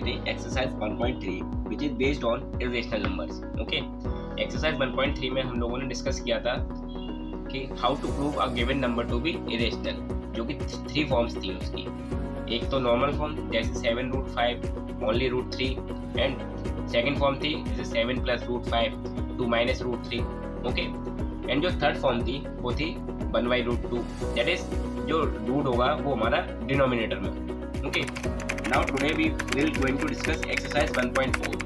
with the exercise 1.3 which is based on irrational numbers. Okay, exercise 1.3 में हम लोगों ने डिस्कस किया था कि how to prove a given number to be irrational, जो कि 3 फॉर्म्स थी उसकी। एक तो नॉर्मल फॉर्म जैसे 7√5 ओनली √3, एंड सेकंड फॉर्म थी जैसे 7 + √5 2 - √3। ओके, एंड जो थर्ड फॉर्म थी वो थी 1/√2, दैट इज जो रूट होगा वो हमारा डिनोमिनेटर में। Okay, now today we will going to discuss exercise 1.4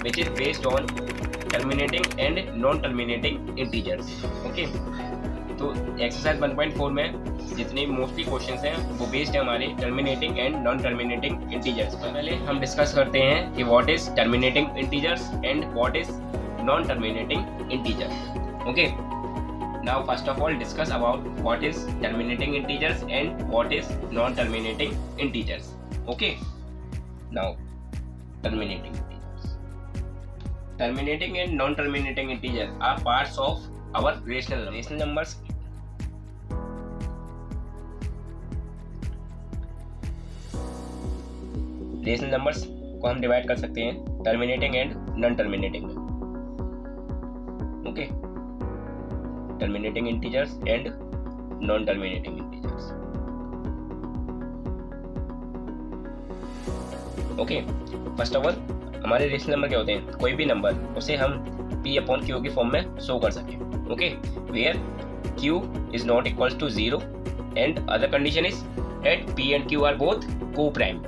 which is based on terminating and non terminating integers. Okay, तो एक्सरसाइज 1.4 में जितने मोस्टली क्वेश्चंस हैं वो बेस्ड है हमारे terminating and non terminating integers पर। पहले हम डिस्कस करते हैं कि what is terminating integers and what is non terminating integers. Okay, now first of all discuss about what is terminating integers and what is non-terminating integers. Okay, now terminating integers, terminating and non-terminating integers are parts of our rational numbers. Rational numbers को हम divide कर सकते हैं terminating and non terminating में। Okay, terminating integers and non-terminating integers. Okay, first of all हमारे rational number क्या होते हैं? कोई भी नंबर उसे हम p/q की फॉर्म में शो कर सकें। Okay, where q is not equals to 0 and other condition is that p and q are both co-prime,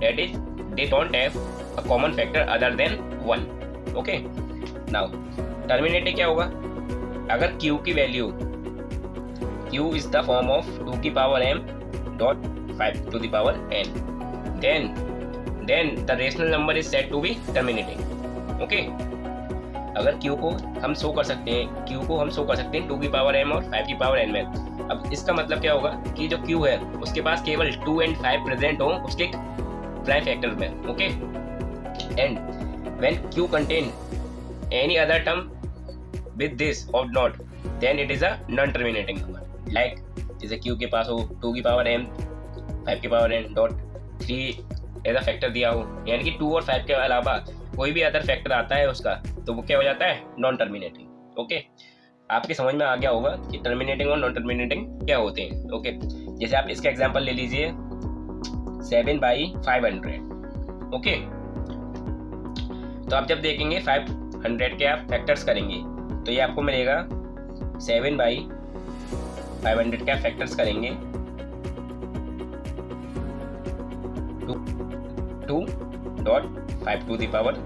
that is they don't have a common factor other than 1. Okay, now terminating क्या होगा? अगर q की value q is the form of 2m.5n, then the rational number is said to be terminating. Okay, अगर q को हम show कर सकते हैं 2m और 5n में। अब इसका मतलब क्या होगा कि जो q है उसके पास केवल 2 and 5 प्रेजेंट हो उसके प्राइम फैक्टर में। Okay, and when q contain any other term with this or not, then it is a non-terminating number. Like जैसे q के पास हो 2m 5n.3 ऐसा फैक्टर दिया हो, यानी कि 2 और 5 के अलावा कोई भी अदर फैक्टर आता है उसका, तो वो क्या हो जाता है? Non terminating. ओके, आपके समझ में आ गया होगा कि टर्मिनेटिंग और नॉन टर्मिनेटिंग क्या होते हैं। ओके, जैसे आप इसका एग्जांपल ले लीजिए 7/500। ओके, तो आप जब देखेंगे 500 के आप फैक्टर्स करेंगे तो ये आपको मिलेगा 7/500 क्या फैक्टर्स करेंगे 2.5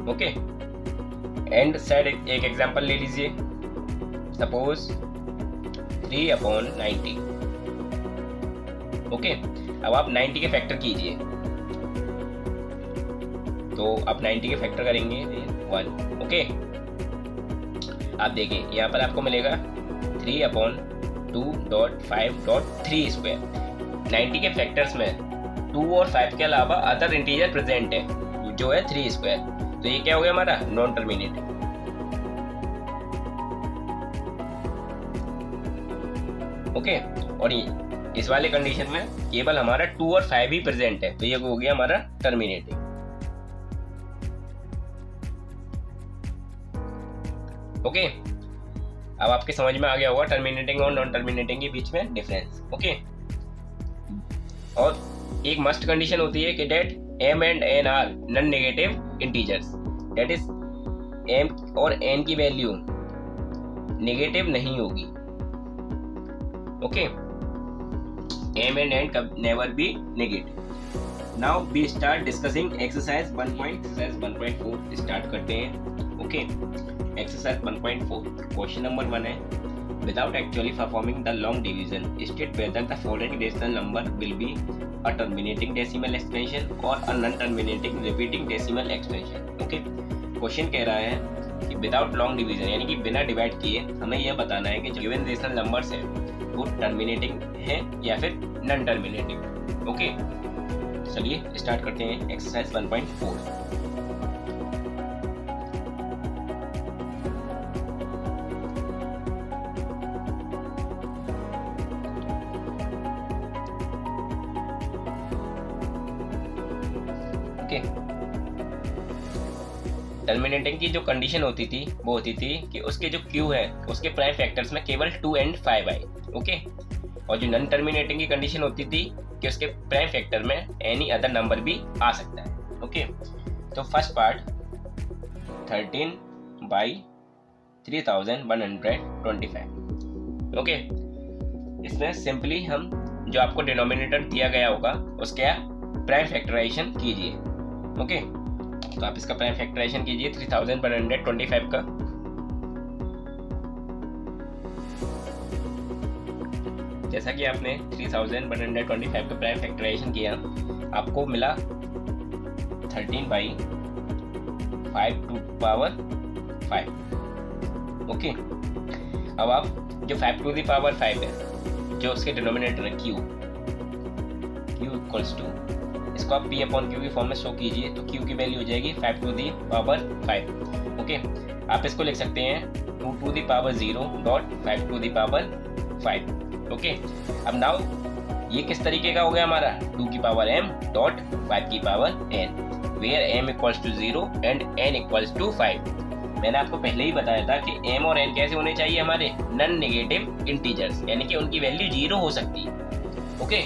ओके, एंड साइड एक एग्जांपल ले लीजिए, सपोज 3/90। ओके, अब आप 90 के फैक्टर कीजिए, तो आप 90 के फैक्टर करेंगे 1। ओके, आप देखिए यहाँ पर आपको मिलेगा 3/2.5.3²। 90 के फैक्टर्स में 2 और 5 के अलावा अदर इंटीजर प्रेजेंट है जो है 3², तो ये क्या हो गया हमारा? Non terminating. ओके, और ये इस वाले कंडीशन में केवल हमारा 2 और 5 ही प्रेजेंट है, तो ये हो गया हमारा टर्मिनेटिंग। ओके, अब आपके समझ में आ गया होगा टर्मिनेटिंग और नॉन टर्मिनेटिंग के बीच में डिफरेंस। ओके, और एक मस्ट कंडीशन होती है कि that m and n are non negative integers, that is m और n की वैल्यू नेगेटिव नहीं होगी। Okay, m and n can never be negative. Now we start discussing exercise 1.4 start करते हैं। ओके, एक्सरसाइज 1.4 क्वेश्चन नंबर 1 है, without actually performing the long division state whether the following rational number will be a terminating decimal expansion और a non terminating repeating decimal expansion. Okay, question कह रहा है कि without long division यानी कि बिना divide किए हमें यह बताना है कि जो गिवन रेशनल नंबर्स है वो टर्मिनेटिंग है या फिर नॉन टर्मिनेटिंग। ओके, चलिए स्टार्ट करते हैं एक्सरसाइज 1.4। ओके। टर्मिनेटिंग की जो कंडीशन होती थी वो होती थी कि उसके जो क्यू है उसके प्राइम फैक्टर्स में केवल 2 and 5 आए, ओके। और जो नॉन टर्मिनेटिंग की कंडीशन होती थी कि उसके प्राइम फैक्टर में एनी अदर नंबर भी आ सकता है, ओके। तो फर्स्ट पार्ट 13/3125, ओके। इसमें सिंपली हम जो आपको डिनोमिनेटर दिया गया होगा उसका प्राइम फैक्टराइजेशन कीजिए, ओके। तो आप इसका प्राइम फैक्टराइजेशन कीजिए 3125 का। जैसा कि आपने 3125 का प्राइम फैक्टराइजेशन किया, आपको मिला 13/5 ओके। अब आप जो 5 है जो उसके डिनोमिनेटर है Q इक्वल्स टू, इसको आप P/Q की फॉर्म में शो कीजिए, तो Q की वैल्यू हो जाएगी 5 ओके। आप इसको लिख सकते हैं 2^0.5 ओके। अब नाउ ये किस तरीके का हो गया हमारा 2m.5n, where m equals to 0 and n equals to 5। मैंने आपको पहले ही बताया था कि m और n कैसे होने चाहिए हमारे नॉन नेगेटिव इंटीजर्स, यानी कि उनकी वैल्यू 0 हो सकती है, ओके।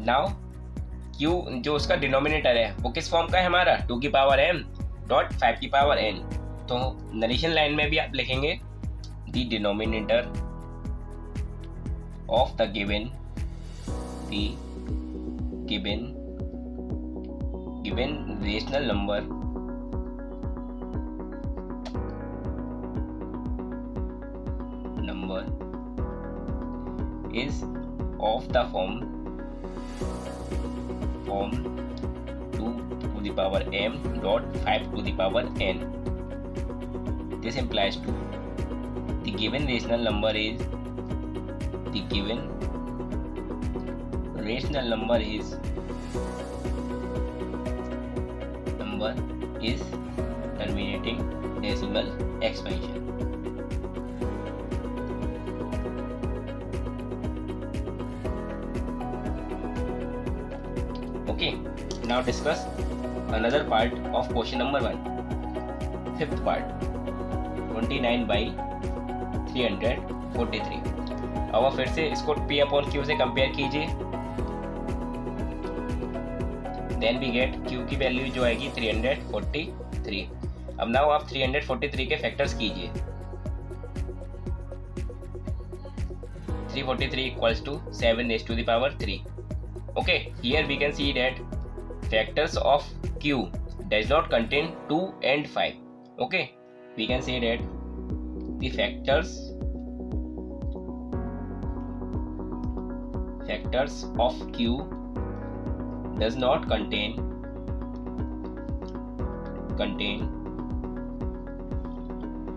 नाउ Q जो उसका डिनोमिनेटर है वो किस फॉर्म का है हमारा 2m.5n। तो नरेशन लाइन में भी आप लिखेंगे the denominator of the given rational number is of the form 2m.5n. This implies to the given rational number is terminating decimal expansion. Okay, now discuss another part of question number 1. Fifth part 29/343. अब फिर से इसको P/Q से compare कीजिए, then we get Q की value जो आएगी 343। अब नाउ आप 343 के फैक्टर्स कीजिए। 343 equals to 7^3. Okay, here we can see that factors of Q does not contain 2 and 5. Okay, we can say that the factors of Q does not contain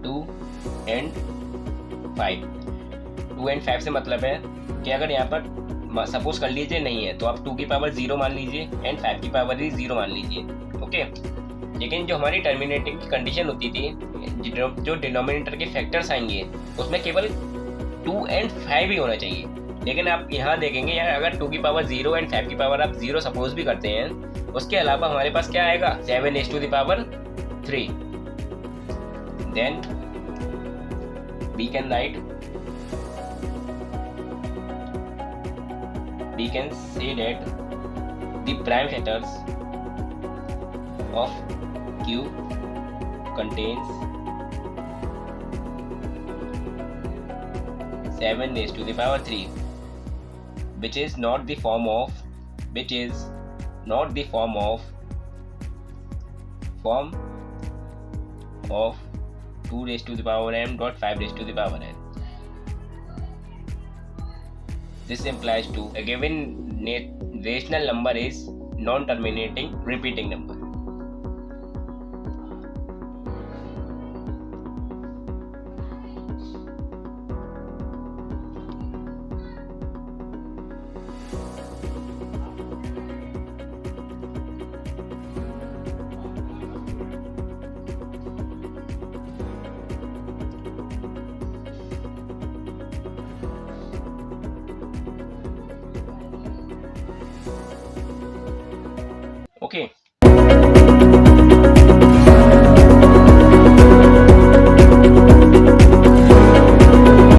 2 and 5. 2 and 5 से मतलब है कि अगर यहाँ पर सपोज कर लीजिए नहीं है तो आप 2 की पावर 0 मान लीजिए एंड 5 की पावर 0 मान लीजिए, ओके। लेकिन जो हमारी टर्मिनेटिंग की कंडीशन होती थी, जो डिनोमिनेटर के फैक्टर्स आएंगे उसमें केवल 2 and 5 ही होना चाहिए। लेकिन आप यहाँ देखेंगे यार, अगर 2 की पावर 0 एंड 5 की पावर आप 0 सपोज भी करते हैं, उसके अलावा हमारे पास क्या आएगा 7^3। Then we can say that the prime factors of Q contains 7^3, which is not the form of 2m.5n. This implies to a given rational number is non-terminating repeating number. Okay